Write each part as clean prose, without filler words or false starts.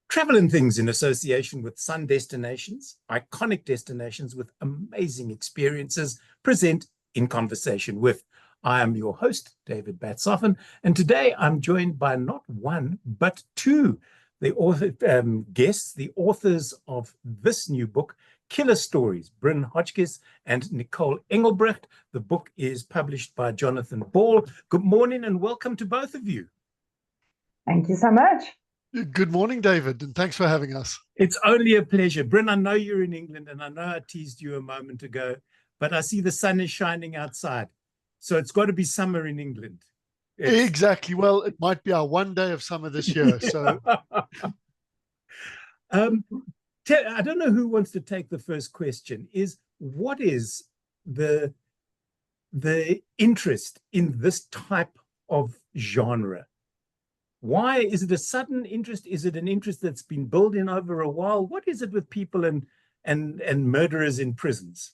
Travel and Things in association with Sun Destinations, iconic destinations with amazing experiences, present In Conversation With. I am your host, David Batsoffen, and today I'm joined by not one, but two guests, the authors of this new book, Killer Stories, Brin Hodgskiss and Nicole Engelbrecht. The book is published by Jonathan Ball. Good morning and welcome to both of you. Thank you so much. Good morning, David, and thanks for having us. It's only a pleasure. Brin, I know you're in England, and I know I teased you a moment ago, but I see the sun is shining outside. So it's got to be summer in England. Exactly. Well, it might be our one day of summer this year. So, I don't know who wants to take the first question. What is the interest in this type of genre? Why is it a sudden interest? Is it an interest that's been building over a while? What is it with people and murderers in prisons?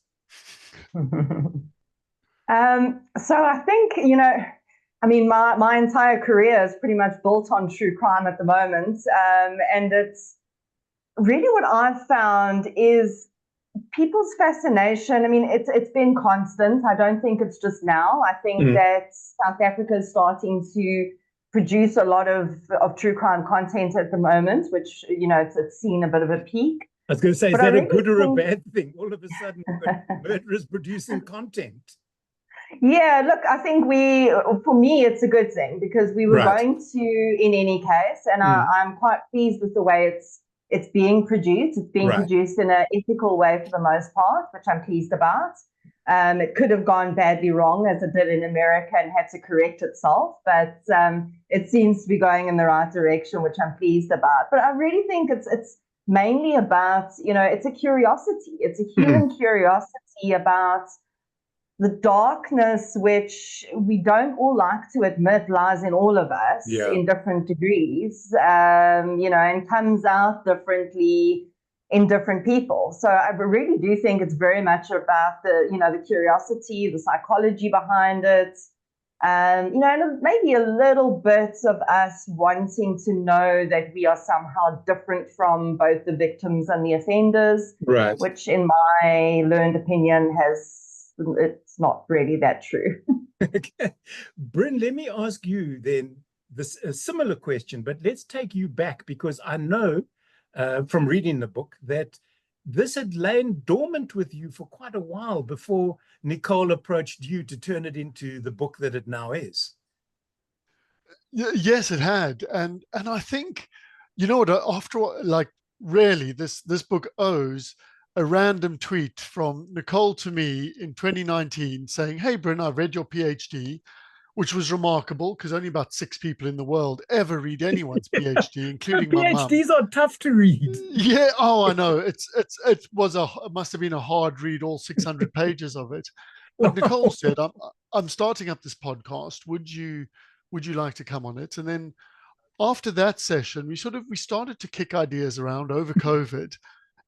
So I think, my entire career is pretty much built on true crime at the moment. And it's really what I've found is people's fascination. I mean, it's been constant. I don't think it's just now. I think that South Africa is starting to produce a lot of true crime content at the moment, which, it's seen a bit of a peak. I was going to say, is that a good or a bad thing? All of a sudden, murderers producing content. Yeah, look, I think for me, it's a good thing because we were going to, in any case, and I'm quite pleased with the way it's being produced. It's being produced in an ethical way for the most part, which I'm pleased about. It could have gone badly wrong as it did in America and had to correct itself, but it seems to be going in the right direction, which I'm pleased about. But I really think it's mainly about, it's a curiosity. It's a human curiosity about the darkness, which we don't all like to admit lies in all of us in different degrees, and comes out differently in different people. So I really do think it's very much about the curiosity, the psychology behind it, and maybe a little bit of us wanting to know that we are somehow different from both the victims and the offenders, which in my learned opinion it's not really that true. Okay. Brin, let me ask you then a similar question, but let's take you back because I know from reading the book that this had lain dormant with you for quite a while before Nicole approached you to turn it into the book that it now is. Yes, it had. And I think, after all, really, this book owes a random tweet from Nicole to me in 2019 saying, "Hey, Brin, I've read your PhD," which was remarkable because only about 6 people in the world ever read anyone's PhD, including my mum. PhDs are tough to read. Yeah, I know. It must have been a hard read, all 600 pages of it. But Nicole said, "I'm starting up this podcast. Would you like to come on it?" And then after that session, we started to kick ideas around over COVID,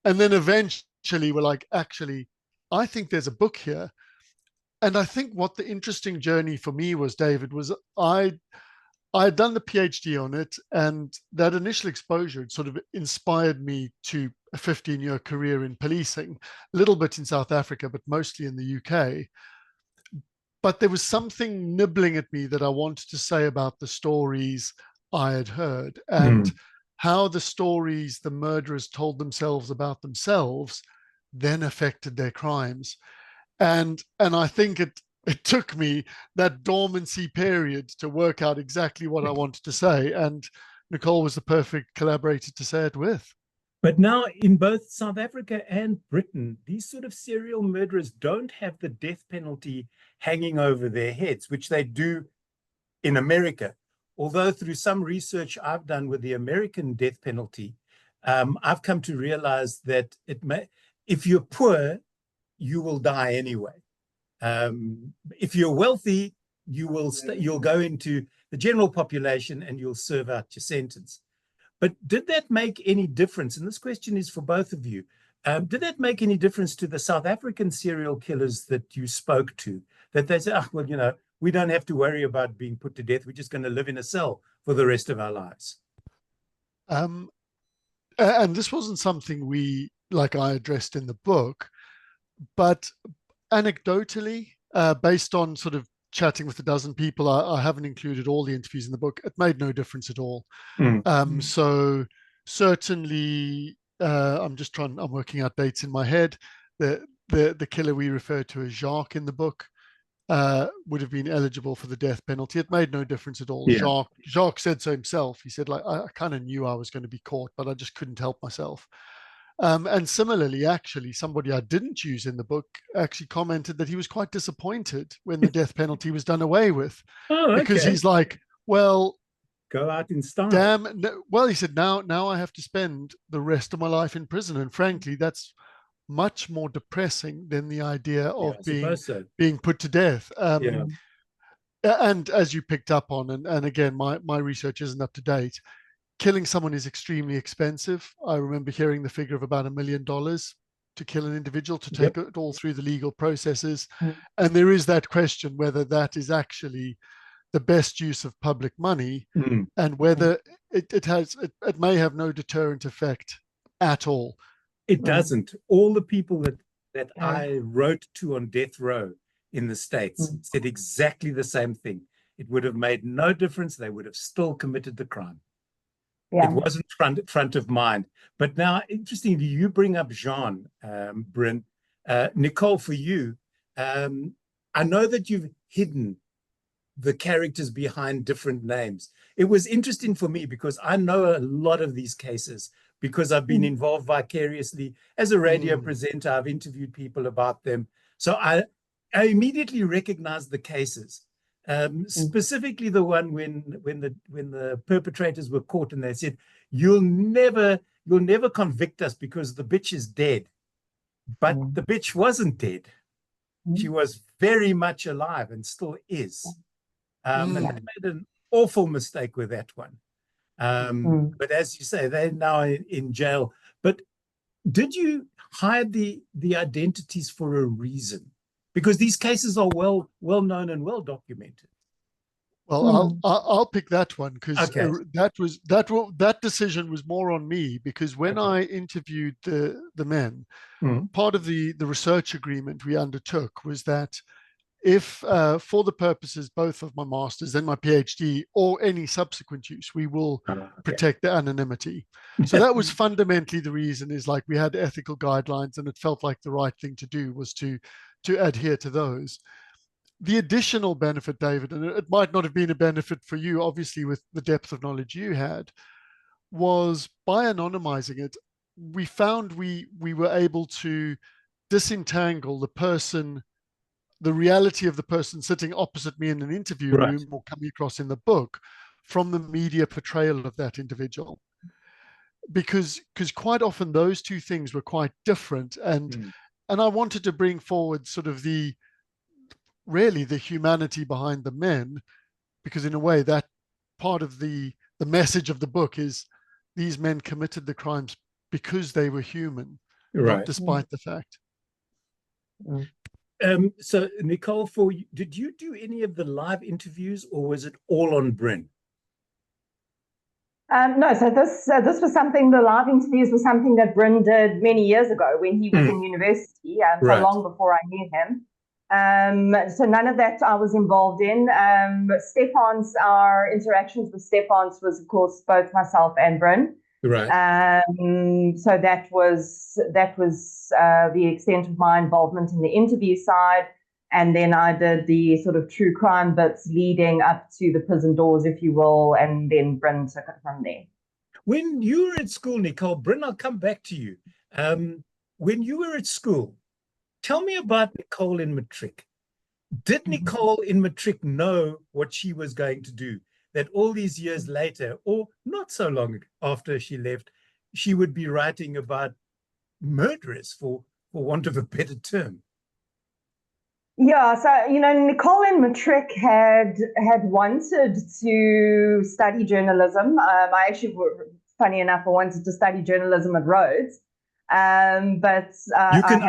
and then eventually we're like, actually, I think there's a book here. And I think what the interesting journey for me was, David, was I had done the PhD on it, and that initial exposure had sort of inspired me to a 15-year career in policing, a little bit in South Africa, but mostly in the UK. But there was something nibbling at me that I wanted to say about the stories I had heard and how the stories the murderers told themselves about themselves then affected their crimes. And I think it took me that dormancy period to work out exactly what I wanted to say. And Nicole was the perfect collaborator to say it with. But now in both South Africa and Britain, these sort of serial murderers don't have the death penalty hanging over their heads, which they do in America. Although through some research I've done with the American death penalty, I've come to realize that if you're poor, you will die anyway. If you're wealthy, you'll go into the general population and you'll serve out your sentence. But did that make any difference? And this question is for both of you. Did that make any difference to the South African serial killers that you spoke to? That they said, we don't have to worry about being put to death. We're just going to live in a cell for the rest of our lives. And this wasn't something I addressed in the book, but anecdotally, based on sort of chatting with a dozen people, I haven't included all the interviews in the book. It made no difference at all. So certainly, I'm working out dates in my head. The killer we refer to as Jacques in the book would have been eligible for the death penalty. It made no difference at all. Yeah. Jacques said so himself. He said, like, I kind of knew I was going to be caught, but I just couldn't help myself. And similarly, actually, somebody I didn't use in the book actually commented that he was quite disappointed when the death penalty was done away with. Oh, okay. Because he's like, well, go out in style. Damn. Well, he said, now I have to spend the rest of my life in prison. And frankly, that's much more depressing than the idea of being put to death. And as you picked up on, and again, my research isn't up to date, killing someone is extremely expensive. I remember hearing the figure of about $1 million to kill an individual, to take it all through the legal processes. And there is that question whether that is actually the best use of public money, and whether it may have no deterrent effect at all. It doesn't. All the people that I wrote to on death row in the States said exactly the same thing. It would have made no difference. They would have still committed the crime. It wasn't front of mind. But now, interestingly, you bring up Jean, Brin. Nicole, for you, I know that you've hidden the characters behind different names. It was interesting for me because I know a lot of these cases because I've been involved vicariously as a radio presenter. I've interviewed people about them. So I immediately recognized the cases. Specifically the one when the perpetrators were caught and they said, you'll never convict us because the bitch is dead. But the bitch wasn't dead. She was very much alive and still is. And they made an awful mistake with that one. But as you say, they're now in jail. But did you hide the identities for a reason? Because these cases are well known and well documented. Well, I'll pick that one because that decision was more on me, because when I interviewed the men, part of the research agreement we undertook was that if for the purposes both of my master's and my PhD or any subsequent use, we will protect the anonymity. So that was fundamentally the reason, is like we had ethical guidelines and it felt like the right thing to do was to adhere to those. The additional benefit, David, and it might not have been a benefit for you, obviously, with the depth of knowledge you had, was by anonymizing it, we found we were able to disentangle the reality of the person sitting opposite me in an interview room or coming across in the book from the media portrayal of that individual. Because quite often those two things were quite different. And I wanted to bring forward sort of the humanity behind the men, because in a way that part of the message of the book is these men committed the crimes because they were human, not despite the fact. So Nicole, did you do any of the live interviews or was it all on Brin? No, so this was something, the live interviews was something that Brin did many years ago when he was in university, so long before I knew him. So none of that I was involved in. Our interactions with Stefan's was, of course, both myself and Brin. So that was the extent of my involvement in the interview side. And then I did the sort of true crime bits leading up to the prison doors, if you will, and then Brin took it from there. When you were at school, Nicole, Brin, I'll come back to you. When you were at school, tell me about Nicole in matric. Did Nicole in matric know what she was going to do? That all these years later, or not so long after she left, she would be writing about murderers, for want of a better term. Yeah, so, Nicole in matric had wanted to study journalism. I actually, funny enough, I wanted to study journalism at Rhodes. But you can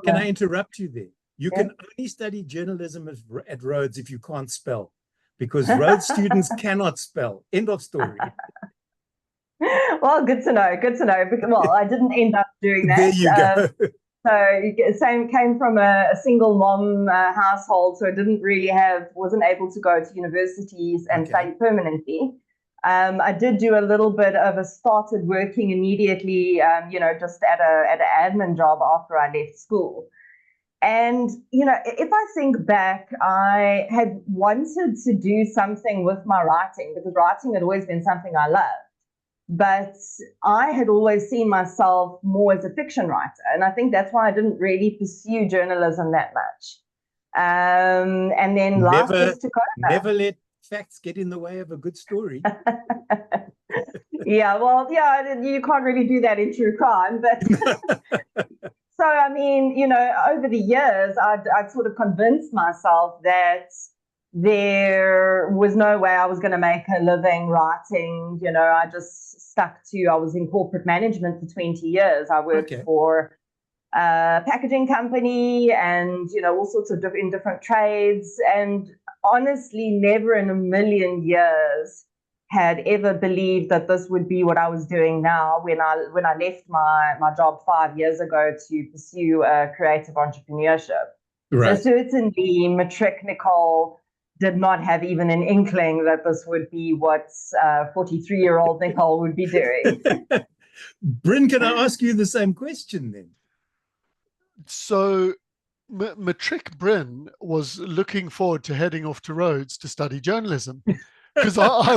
can I interrupt you there? You can only study journalism at Rhodes if you can't spell, because Rhodes students cannot spell. End of story. Well, good to know. Good to know. Well, I didn't end up doing that. There you go. So same came from a single mom household, so I wasn't able to go to universities and study permanently. I did do a little bit of started working immediately, just at an admin job after I left school. And, if I think back, I had wanted to do something with my writing because writing had always been something I loved. But I had always seen myself more as a fiction writer. And I think that's why I didn't really pursue journalism that much. And then life just took over. Never let facts get in the way of a good story. Yeah, well, you can't really do that in true crime. But so, I mean, over the years, I'd sort of convinced myself that there was no way I was going to make a living writing. I just I was in corporate management for 20 years. I worked for a packaging company and, all sorts of in different trades. And honestly, never in a million years had ever believed that this would be what I was doing now when I left my job 5 years ago to pursue creative entrepreneurship. Right. So certainly, matric Nicole did not have even an inkling that this would be what 43-year-old Nicole would be doing. Brin, can I ask you the same question then? So matric Brin was looking forward to heading off to Rhodes to study journalism. Because I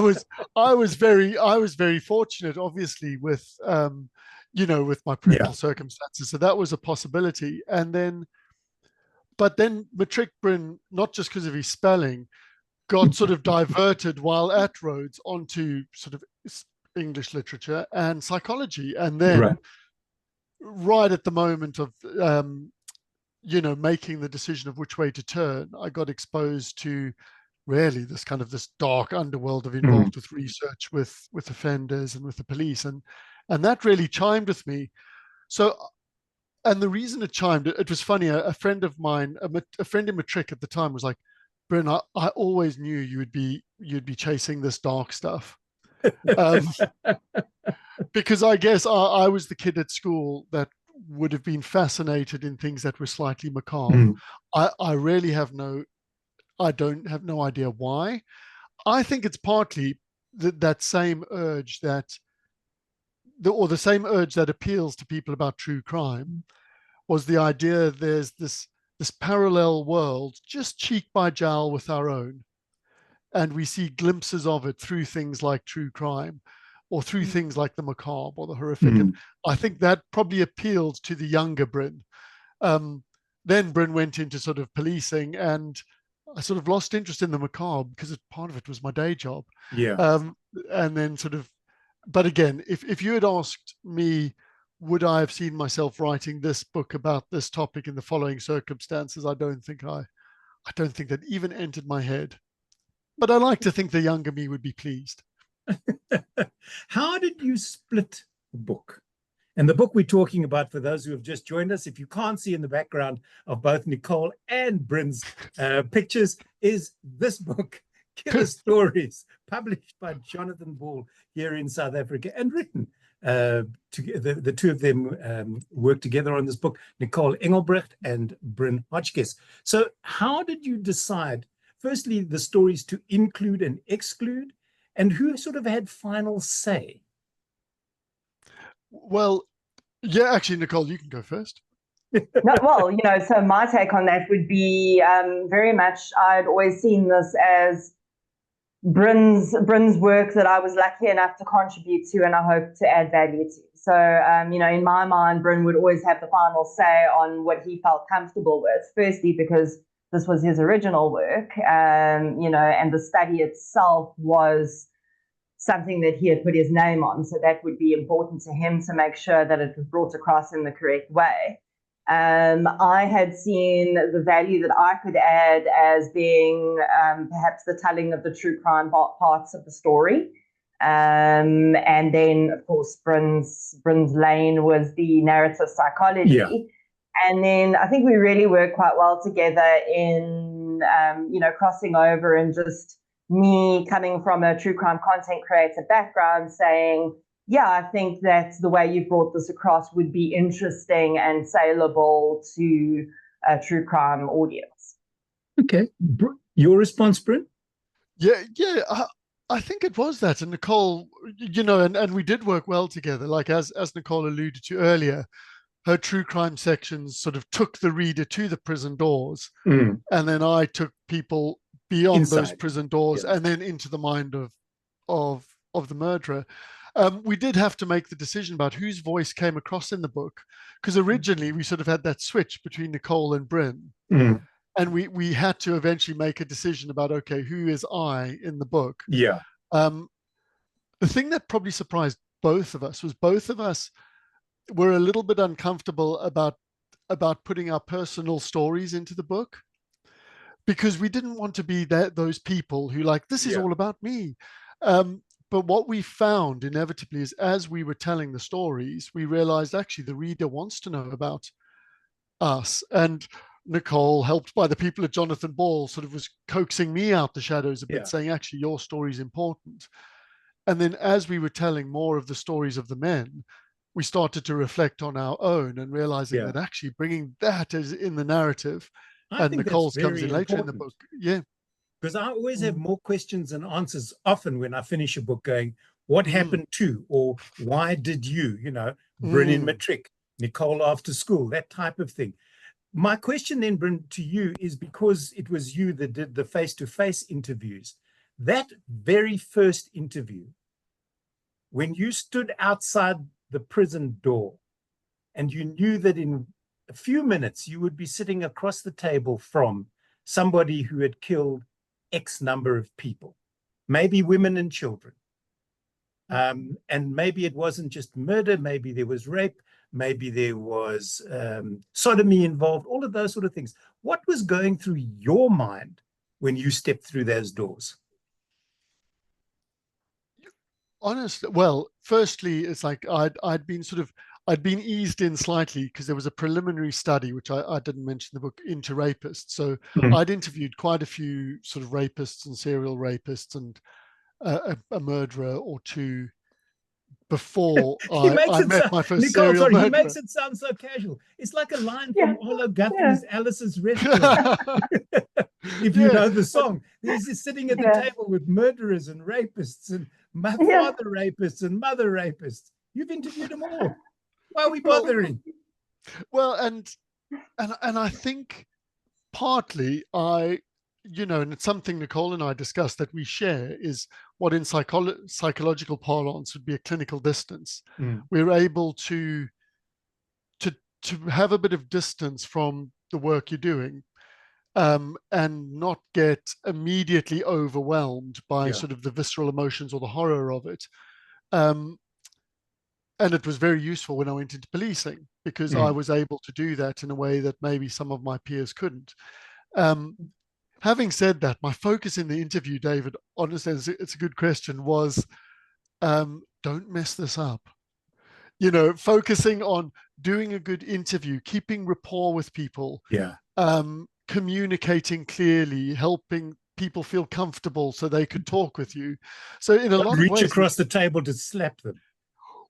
was very fortunate, obviously, with with my parental circumstances, so that was a possibility. But then matric Brin, not just because of his spelling, got sort of diverted while at Rhodes onto sort of English literature and psychology, and then right at the moment of making the decision of which way to turn, I got exposed to really this dark underworld of involved with research with offenders and with the police, and that really chimed with me. So, and the reason it chimed, it was funny. A friend of mine, a friend in matric at the time, was like, "Brin, I always knew you'd be chasing this dark stuff," because I guess I was the kid at school that would have been fascinated in things that were slightly macabre. I don't have no idea why. I think it's partly that same urge the same urge that appeals to people about true crime was the idea there's this parallel world just cheek by jowl with our own, and we see glimpses of it through things like true crime or through things like the macabre or the horrific. And I think that probably appealed to the younger Brin. Then Brin went into sort of policing, and I sort of lost interest in the macabre because part of it was my day job. And then but again, if you had asked me, would I have seen myself writing this book about this topic in the following circumstances, I don't think that even entered my head. But I like to think the younger me would be pleased. How did you split the book? And the book we're talking about, for those who have just joined us, if you can't see in the background of both Nicole and Brin's pictures, is this book, Killer Stories, published by Jonathan Ball here in South Africa and written. The two of them worked together on this book, Nicole Engelbrecht and Brin Hodgskiss. So how did you decide, firstly, the stories to include and exclude, and who sort of had final say? Well, yeah, actually, Nicole, you can go first. No, well, so my take on that would be very much, I'd always seen this as Brin's work that I was lucky enough to contribute to, and I hope to add value to. So, in my mind, Brin would always have the final say on what he felt comfortable with. Firstly, because this was his original work, and the study itself was something that he had put his name on. So that would be important to him to make sure that it was brought across in the correct way. I had seen the value that I could add as being perhaps the telling of the true crime parts of the story. And then, of course, Brin's lane was the narrative psychology. Yeah. And then I think we really worked quite well together in, crossing over, and just me coming from a true crime content creator background saying, yeah, I think that the way you brought this across would be interesting and saleable to a true crime audience. Okay. Your response, Brin? Yeah. I think it was that. And Nicole, and we did work well together. Like as Nicole alluded to earlier, her true crime sections sort of took the reader to the prison doors. And then I took people beyond those prison doors and then into the mind of the murderer. We did have to make the decision about whose voice came across in the book, because originally we sort of had that switch between Nicole and Brin. And we had to eventually make a decision about, okay, who is I in the book? Yeah. The thing that probably surprised both of us was both of us were a little bit uncomfortable about putting our personal stories into the book, because we didn't want to be those people who like, this is all about me. But what we found inevitably is as we were telling the stories, we realized actually the reader wants to know about us. And Nicole, helped by the people at Jonathan Ball, sort of was coaxing me out the shadows a bit, saying, actually, your story is important. And then as we were telling more of the stories of the men, we started to reflect on our own and realizing that actually bringing that as in the narrative, and Nicole's comes in later in the book. Yeah. Because I always have more questions than answers often when I finish a book going, what happened to, or why did you, Brin in matric, Nicole after school, that type of thing. My question then, Brin, to you is, because it was you that did the face-to-face interviews, that very first interview, when you stood outside the prison door and you knew that in a few minutes you would be sitting across the table from somebody who had killed X number of people, maybe women and children. And maybe it wasn't just murder, maybe there was rape, maybe there was sodomy involved, all of those sort of things. What was going through your mind when you stepped through those doors? Honestly, well, firstly, it's like I'd been eased in slightly because there was a preliminary study, which I didn't mention in the book, into rapists. So I'd interviewed quite a few sort of rapists and serial rapists and a murderer or two before I met my first Nicole, serial murderer. He makes it sound so casual. It's like a line from Arlo Guthrie's Alice's Restaurant. If you know the song, he's sitting at the table with murderers and rapists and father rapists and mother rapists. You've interviewed them all. Why are we bothering? Well, and I think partly and it's something Nicole and I discussed that we share, is what in psychological parlance would be a clinical distance. We're able to have a bit of distance from the work you're doing, and not get immediately overwhelmed by sort of the visceral emotions or the horror of it. And it was very useful when I went into policing, because I was able to do that in a way that maybe some of my peers couldn't. Having said that, my focus in the interview, David, honestly, it's a good question, was don't mess this up. Focusing on doing a good interview, keeping rapport with people, communicating clearly, helping people feel comfortable so they could talk with you. So in a lot of ways, reach across the table to slap them.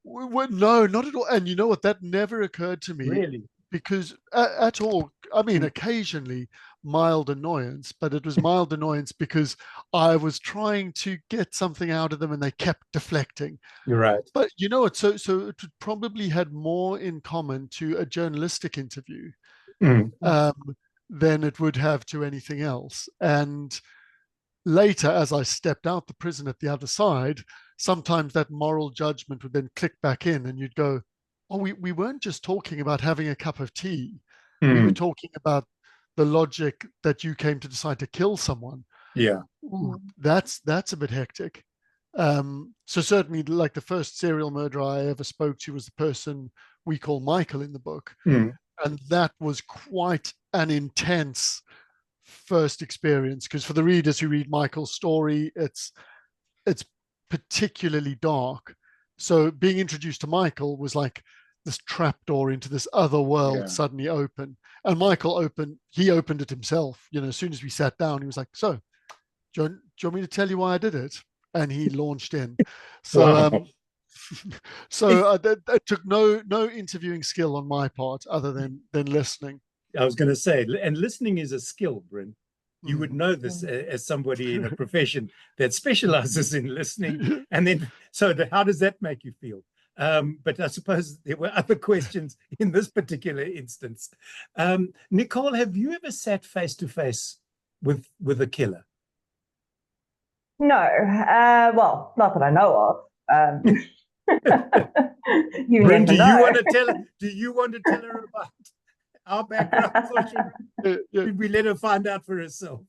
No, not at all. And you know what? That never occurred to me. Really? Because at all, I mean, occasionally mild annoyance, but it was mild annoyance because I was trying to get something out of them and they kept deflecting. You're right. But you know what? So it probably had more in common to a journalistic interview than it would have to anything else. And later, as I stepped out the prison at the other side, sometimes that moral judgment would then click back in and you'd go, oh, we weren't just talking about having a cup of tea. We were talking about the logic that you came to decide to kill someone. Yeah. Ooh, that's a bit hectic. So certainly, like, the first serial murderer I ever spoke to was the person we call Michael in the book. And that was quite an intense first experience, because for the readers who read Michael's story, it's particularly dark. So being introduced to Michael was like this trapdoor into this other world suddenly open. And Michael opened it himself. As soon as we sat down, he was like, so, do you want me to tell you why I did it? And he launched in. So, So that took no interviewing skill on my part other than listening. I was going to say, and listening is a skill, Brin. You would know this as somebody in a profession that specializes in listening. And then, so how does that make you feel? But I suppose there were other questions in this particular instance. Nicole, have you ever sat face to face with a killer? No, well, not that I know of. You Brin, never do you know. want to tell her? Do you want to tell her about our background, or should we let her find out for herself?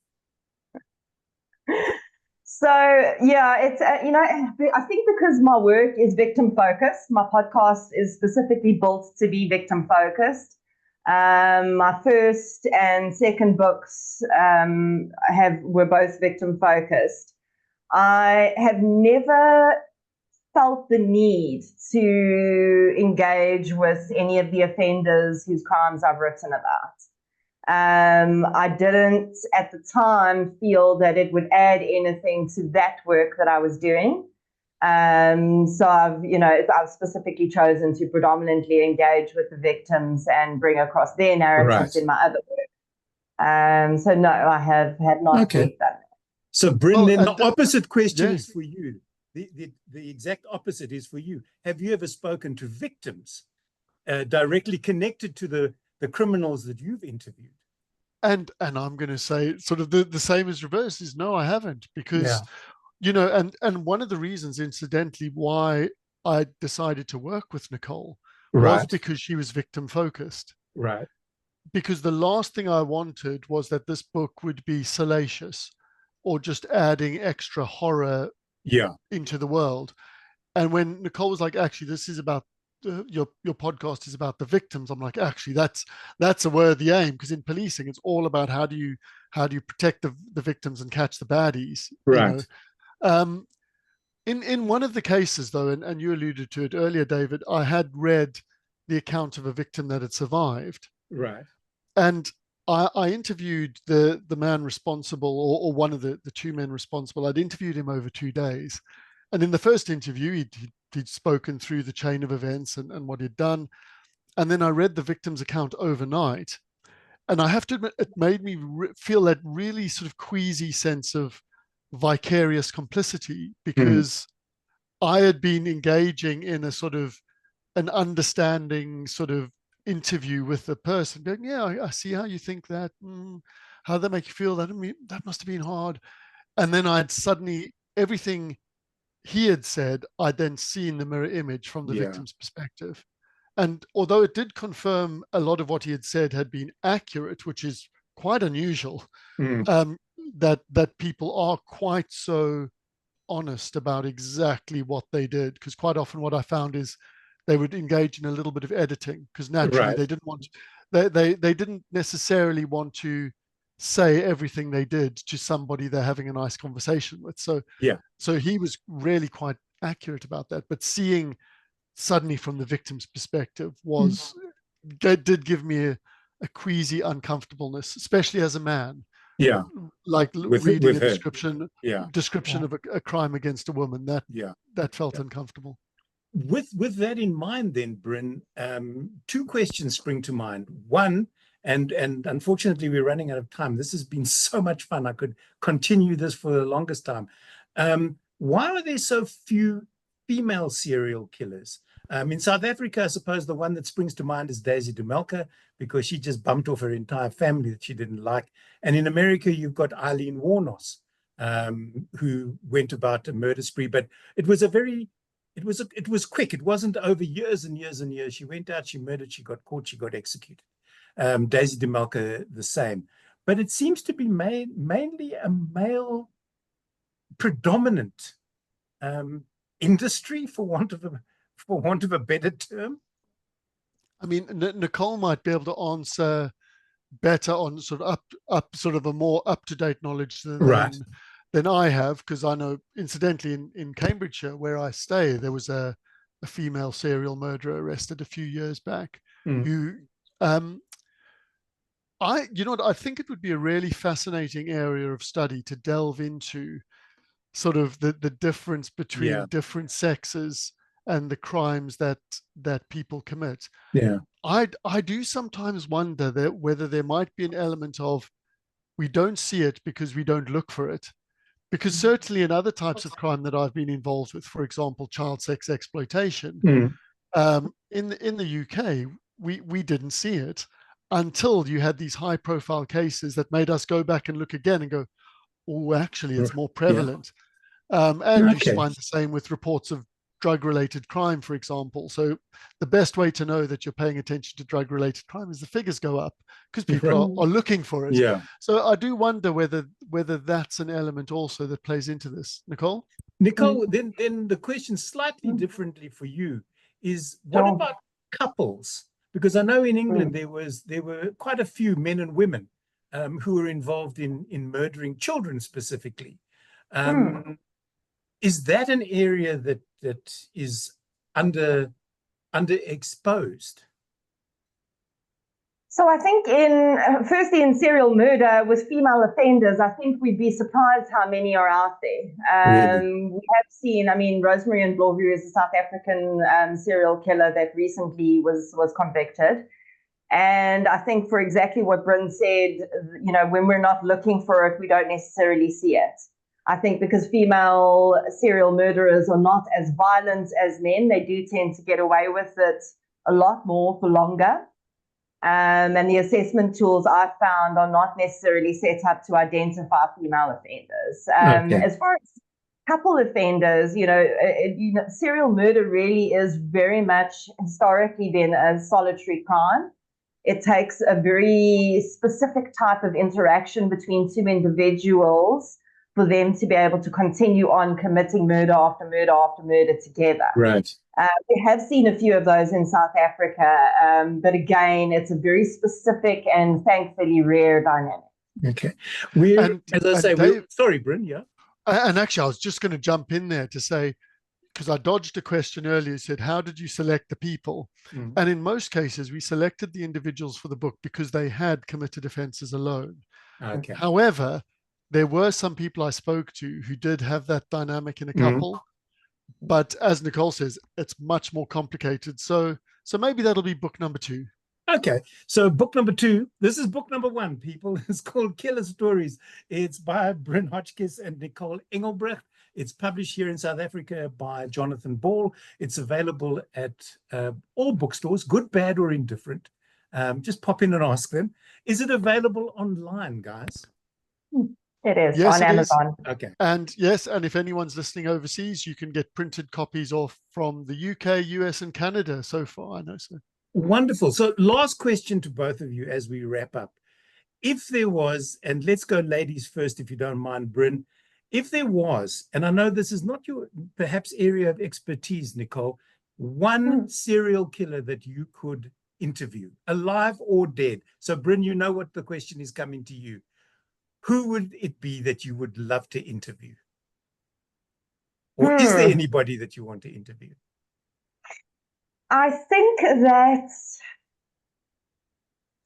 So yeah, it's I think because my work is victim focused, my podcast is specifically built to be victim focused. My first and second books were both victim focused. I have never felt the need to engage with any of the offenders whose crimes I've written about. I didn't at the time feel that it would add anything to that work that I was doing. So I've specifically chosen to predominantly engage with the victims and bring across their narratives in my other work. So no, I have not yet done that. So Brin, then the opposite question is for you. The exact opposite is for you. Have you ever spoken to victims directly connected to the criminals that you've interviewed? And I'm going to say sort of the same as reverse is no, I haven't, because and one of the reasons, incidentally, why I decided to work with Nicole was because she was victim focused. Right. Because the last thing I wanted was that this book would be salacious or just adding extra horror into the world. And when Nicole was like, actually, this is about your podcast is about the victims, I'm like, actually, that's a worthy aim, because in policing, it's all about how do you protect the victims and catch the baddies. Right. In one of the cases, though, and you alluded to it earlier, David, I had read the account of a victim that had survived. Right. And I interviewed the man responsible, or one of the two men responsible. I'd interviewed him over 2 days. And in the first interview, he'd spoken through the chain of events and what he'd done. And then I read the victim's account overnight. And I have to admit, it made me feel that really sort of queasy sense of vicarious complicity, because I had been engaging in a sort of an understanding sort of interview with the person, going, yeah, I see how you think that. How that make you feel? That, I mean, that must have been hard. And then I'd suddenly, everything he had said, I'd then seen the mirror image from the victim's perspective. And although it did confirm a lot of what he had said had been accurate, which is quite unusual, that people are quite so honest about exactly what they did. Because quite often what I found is they would engage in a little bit of editing, because naturally they didn't want they didn't necessarily want to say everything they did to somebody they're having a nice conversation with. So he was really quite accurate about that. But seeing suddenly from the victim's perspective did give me a queasy uncomfortableness, especially as a man. Like reading a description of a crime against a woman, that felt uncomfortable. With that in mind, then, Brin, two questions spring to mind. One, and unfortunately we're running out of time. This has been so much fun. I could continue this for the longest time. Why are there so few female serial killers? In South Africa, I suppose the one that springs to mind is Daisy DeMelka, because she just bumped off her entire family that she didn't like. And in America, you've got Eileen Warnos, who went about a murder spree, but it was quick. It wasn't over years and years and years. She went out, she murdered, she got caught, she got executed. Daisy DeMelka, the same. But it seems to be mainly a male predominant industry, for want of a better term. I mean, Nicole might be able to answer better on sort of up sort of a more up-to-date knowledge than I have, because I know, incidentally, in Cambridgeshire, where I stay, there was a female serial murderer arrested a few years back who I think it would be a really fascinating area of study to delve into, sort of the difference between different sexes and the crimes that people commit. Yeah. I do sometimes wonder that whether there might be an element of we don't see it because we don't look for it. Because certainly in other types of crime that I've been involved with, for example, child sex exploitation, in the UK, we didn't see it until you had these high profile cases that made us go back and look again and go, oh, actually, it's more prevalent. And you find the same with reports of drug-related crime, for example. So the best way to know that you're paying attention to drug-related crime is the figures go up because people are looking for it. Yeah. So I do wonder whether that's an element also that plays into this. Nicole? Nicole, then the question slightly differently for you is, what about couples? Because I know in England there were quite a few men and women who were involved in murdering children specifically. Is that an area that is underexposed? So I think firstly in serial murder with female offenders, I think we'd be surprised how many are out there. Really? We have seen, I mean, Rosemary and Blauvu is a South African serial killer that recently was convicted. And I think for exactly what Brin said, you know, when we're not looking for it, we don't necessarily see it. I think because female serial murderers are not as violent as men, they do tend to get away with it a lot more for longer. And the assessment tools I've found are not necessarily set up to identify female offenders. As far as couple offenders, you know, serial murder really is very much historically been a solitary crime. It takes a very specific type of interaction between two individuals for them to be able to continue on committing murder after murder after murder together. Right. We have seen a few of those in South Africa, but again, it's a very specific and thankfully rare dynamic. Okay. Sorry, Brin, yeah. And actually, I was just going to jump in there to say, because I dodged a question earlier, said, how did you select the people? And in most cases, we selected the individuals for the book because they had committed offenses alone. Okay. However, there were some people I spoke to who did have that dynamic in a couple. But as Nicole says, it's much more complicated. So maybe that'll be book number 2. Okay, so book number 2, this is book number 1, people. It's called Killer Stories. It's by Brin Hodgskiss and Nicole Engelbrecht. It's published here in South Africa by Jonathan Ball. It's available at all bookstores, good, bad, or indifferent. Just pop in and ask them. Is it available online, guys? It is, yes, on Amazon. Okay. And yes, and if anyone's listening overseas, you can get printed copies from the UK, US, and Canada so far, I know so. Wonderful. So last question to both of you as we wrap up. If there was, and let's go ladies first, if you don't mind, Brin, if there was, and I know this is not your perhaps area of expertise, Nicole, one serial killer that you could interview, alive or dead. So Brin, you know what the question is coming to you. Who would it be that you would love to interview? Or is there anybody that you want to interview? I think that,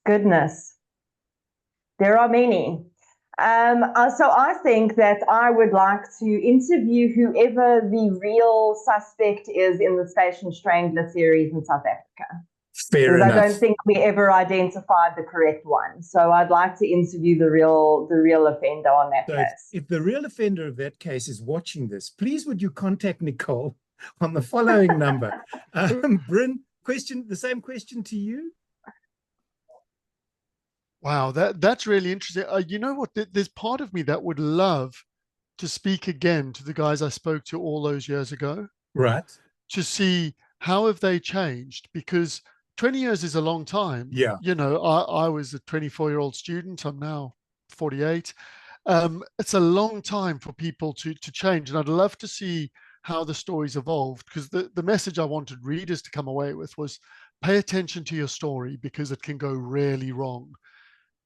goodness, there are many. So I think that I would like to interview whoever the real suspect is in the Station Strangler series in South Africa. Fair enough. I don't think we ever identified the correct one. So I'd like to interview the real offender on that case. If the real offender of that case is watching this, please would you contact Nicole on the following number. Brin, the same question to you. Wow, that's really interesting. You know what? There's part of me that would love to speak again to the guys I spoke to all those years ago. Right. To see how have they changed, because 20 years is a long time. Yeah. You know, I was a 24-year-old student. I'm now 48. It's a long time for people to change. And I'd love to see how the stories evolved, because the message I wanted readers to come away with was pay attention to your story because it can go really wrong.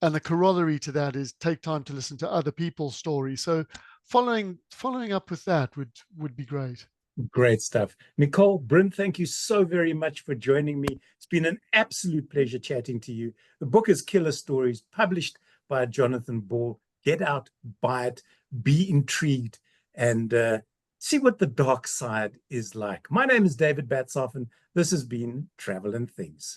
And the corollary to that is take time to listen to other people's stories. So following up with that would be great. Great stuff. Nicole, Brin, thank you so very much for joining me. It's been an absolute pleasure chatting to you. The book is Killer Stories, published by Jonathan Ball. Get out, buy it, be intrigued, and see what the dark side is like. My name is David Batsoff, and this has been Travel and Things.